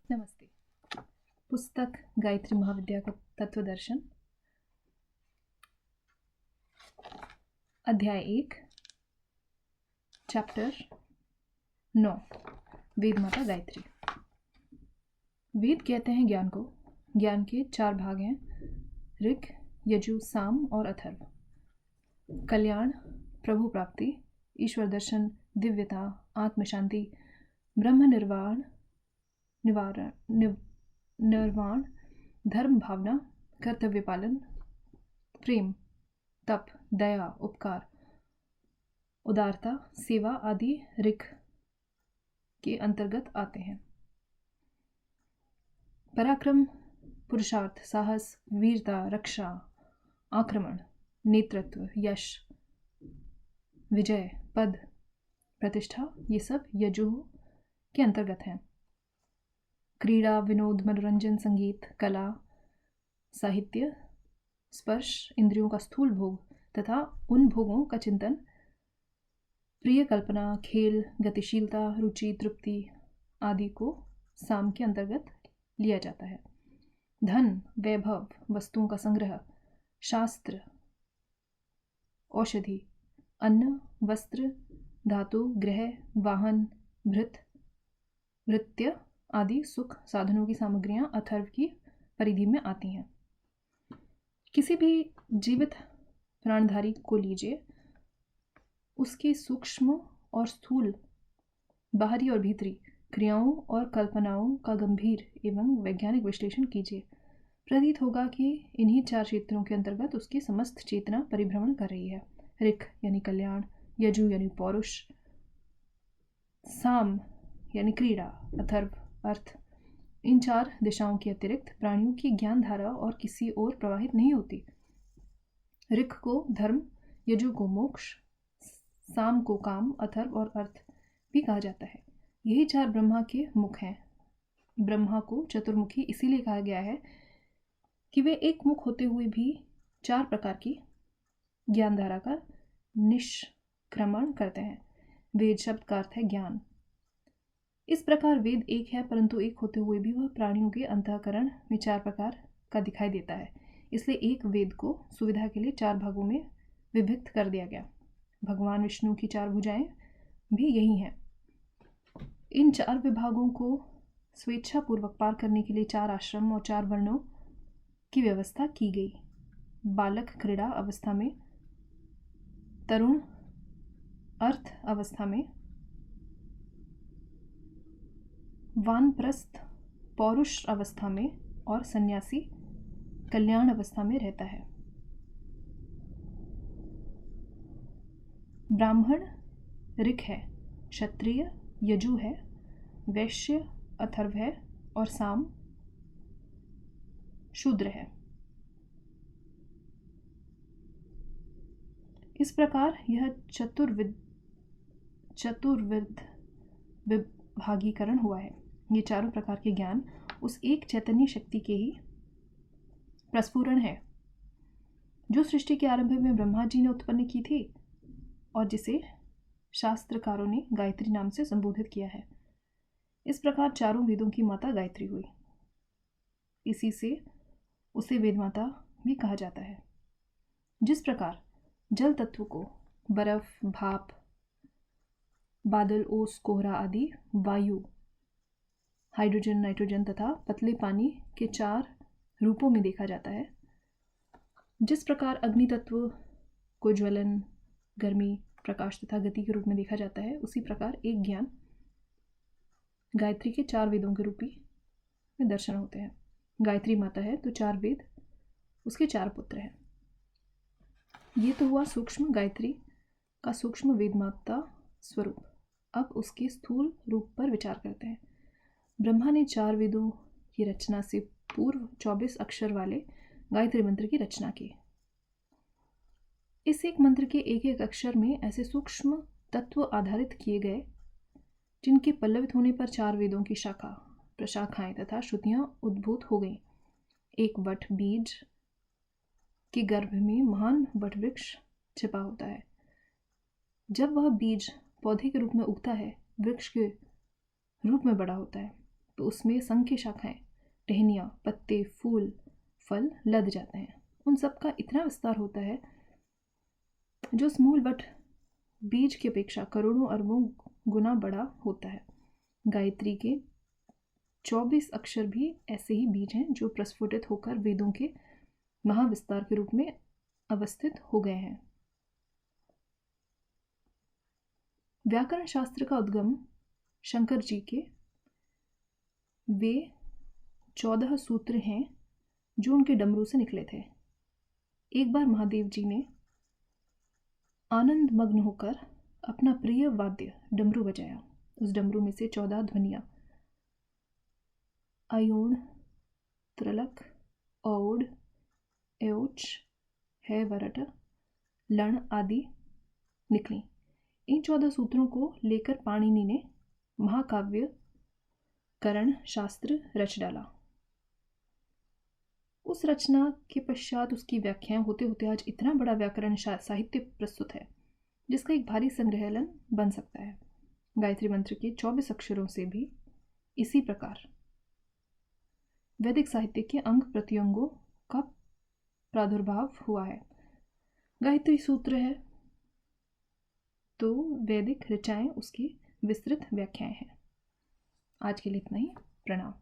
नमस्ते। पुस्तक गायत्री महाविद्या का तत्व दर्शन, अध्याय 1, चैप्टर 9, वेद माता गायत्री। वेद कहते हैं ज्ञान को। ज्ञान के 4 भाग हैं: ऋग, यजु, साम और अथर्व। कल्याण, प्रभु प्राप्ति, ईश्वर दर्शन, दिव्यता, आत्मशांति, ब्रह्म निर्वाण, धर्म भावना, कर्तव्य पालन, प्रेम, तप, दया, उपकार, उदारता, सेवा आदि ऋग के अंतर्गत आते हैं। पराक्रम, पुरुषार्थ, साहस, वीरता, रक्षा, आक्रमण, नेतृत्व, यश, विजय, पद, प्रतिष्ठा, ये सब यजु के अंतर्गत हैं। क्रीड़ा, विनोद, मनोरंजन, संगीत, कला, साहित्य, स्पर्श, इंद्रियों का स्थूल भोग तथा उन भोगों का चिंतन, प्रिय कल्पना, खेल, गतिशीलता, रुचि, तृप्ति आदि को साम के अंतर्गत लिया जाता है। धन, वैभव, वस्तुओं का संग्रह, शास्त्र, औषधि, अन्न, वस्त्र, धातु, गृह, वाहन, भृत्य आदि सुख साधनों की सामग्रियां अथर्व की परिधि में आती हैं। किसी भी जीवित प्राणधारी को लीजिए, उसकी सूक्ष्म और स्थूल, बाहरी और भीतरी क्रियाओं और कल्पनाओं का गंभीर एवं वैज्ञानिक विश्लेषण कीजिए। प्रतीत होगा कि इन्हीं 4 क्षेत्रों के अंतर्गत उसकी समस्त चेतना परिभ्रमण कर रही है। ऋग यानी कल्याण, यजु यानी पौरुष, साम यानी क्रीड़ा, अथर्व अर्थ। इन 4 दिशाओं के अतिरिक्त प्राणियों की ज्ञान धारा और किसी ओर प्रवाहित नहीं होती। ऋग को धर्म, यजु को मोक्ष, साम को काम, अथर्व और अर्थ भी कहा जाता है। यही 4 ब्रह्मा के मुख हैं। ब्रह्मा को चतुर्मुखी इसीलिए कहा गया है कि वे एक मुख होते हुए भी 4 प्रकार की ज्ञान धारा का निष्क्रमण करते हैं। वेद शब्द का अर्थ है ज्ञान। इस प्रकार वेद एक है, परंतु एक होते हुए भी वह प्राणियों के अंतःकरण में 4 प्रकार का दिखाई देता है। इसलिए एक वेद को सुविधा के लिए 4 भागों में विभक्त कर दिया गया। भगवान विष्णु की 4 भुजाएं भी यही हैं। इन 4 विभागों को स्वेच्छापूर्वक पार करने के लिए 4 आश्रम और 4 वर्णों की व्यवस्था की गई। बालक क्रीड़ा अवस्था में, तरुण अर्थ अवस्था में, वानप्रस्थ पौरुष अवस्था में और सन्यासी कल्याण अवस्था में रहता है। ब्राह्मण ऋग है, क्षत्रिय यजु है, वैश्य अथर्व है और साम शूद्र है। इस प्रकार यह चतुर्विध विभागीकरण हुआ है। ये 4 प्रकार के ज्ञान उस एक चैतन्य शक्ति के ही प्रस्फुरण है जो सृष्टि के आरंभ में ब्रह्मा जी ने उत्पन्न की थी और जिसे शास्त्रकारों ने गायत्री नाम से संबोधित किया है। इस प्रकार 4 वेदों की माता गायत्री हुई। इसी से उसे वेद माता भी कहा जाता है। जिस प्रकार जल तत्व को बर्फ, भाप, बादल, ओस, कोहरा आदि, वायु, हाइड्रोजन, नाइट्रोजन तथा पतले पानी के 4 रूपों में देखा जाता है, जिस प्रकार अग्नि तत्व को ज्वलन, गर्मी, प्रकाश तथा गति के रूप में देखा जाता है, उसी प्रकार एक ज्ञान गायत्री के 4 वेदों के रूप में दर्शन होते हैं। गायत्री माता है तो 4 वेद उसके 4 पुत्र हैं। ये तो हुआ सूक्ष्म गायत्री का सूक्ष्म वेद माता स्वरूप। अब उसके स्थूल रूप पर विचार करते हैं। ब्रह्मा ने 4 वेदों की रचना से पूर्व 24 अक्षर वाले गायत्री मंत्र की रचना की। इस एक मंत्र के एक एक अक्षर में ऐसे सूक्ष्म तत्व आधारित किए गए जिनके पल्लवित होने पर 4 वेदों की शाखा, प्रशाखाएं तथा श्रुतियां उद्भूत हो गईं। एक वट बीज के गर्भ में महान वट वृक्ष छिपा होता है। जब वह बीज पौधे के रूप में उगता है, वृक्ष के रूप में बड़ा होता है, तो उसमें संख्य शाखाएं, टहनियाँ, पत्ते, फूल, फल लद जाते हैं। उन सब का इतना विस्तार होता है जो उस मूल वट बीज की अपेक्षा करोड़ों अरबों गुना बड़ा होता है। गायत्री के 24 अक्षर भी ऐसे ही बीज हैं जो प्रस्फुटित होकर वेदों के महाविस्तार के रूप में अवस्थित हो गए हैं। व्याकरण शास्त्र का उद्गम शंकर जी के वे 14 सूत्र हैं जो उनके डमरू से निकले थे। एक बार महादेव जी ने आनंद मग्न होकर अपना प्रिय वाद्य डमरू बजाया। उस डमरू में से 14 ध्वनियाँ अयोण, त्रलक, औड, एओच, है वरट, लण आदि निकली। इन 14 सूत्रों को लेकर पाणिनि ने महाकाव्य करण शास्त्र रच डाला। उस रचना के पश्चात उसकी व्याख्याएं होते होते आज इतना बड़ा व्याकरण साहित्य प्रस्तुत है जिसका एक भारी संग्रहलन बन सकता है। गायत्री मंत्र के 24 अक्षरों से भी इसी प्रकार वैदिक साहित्य के अंग प्रत्यंगों का प्रादुर्भाव हुआ है। गायत्री सूत्र है तो वैदिक ऋचाएं उसकी विस्तृत व्याख्याएं हैं। आज के लिए इतना ही। प्रणाम।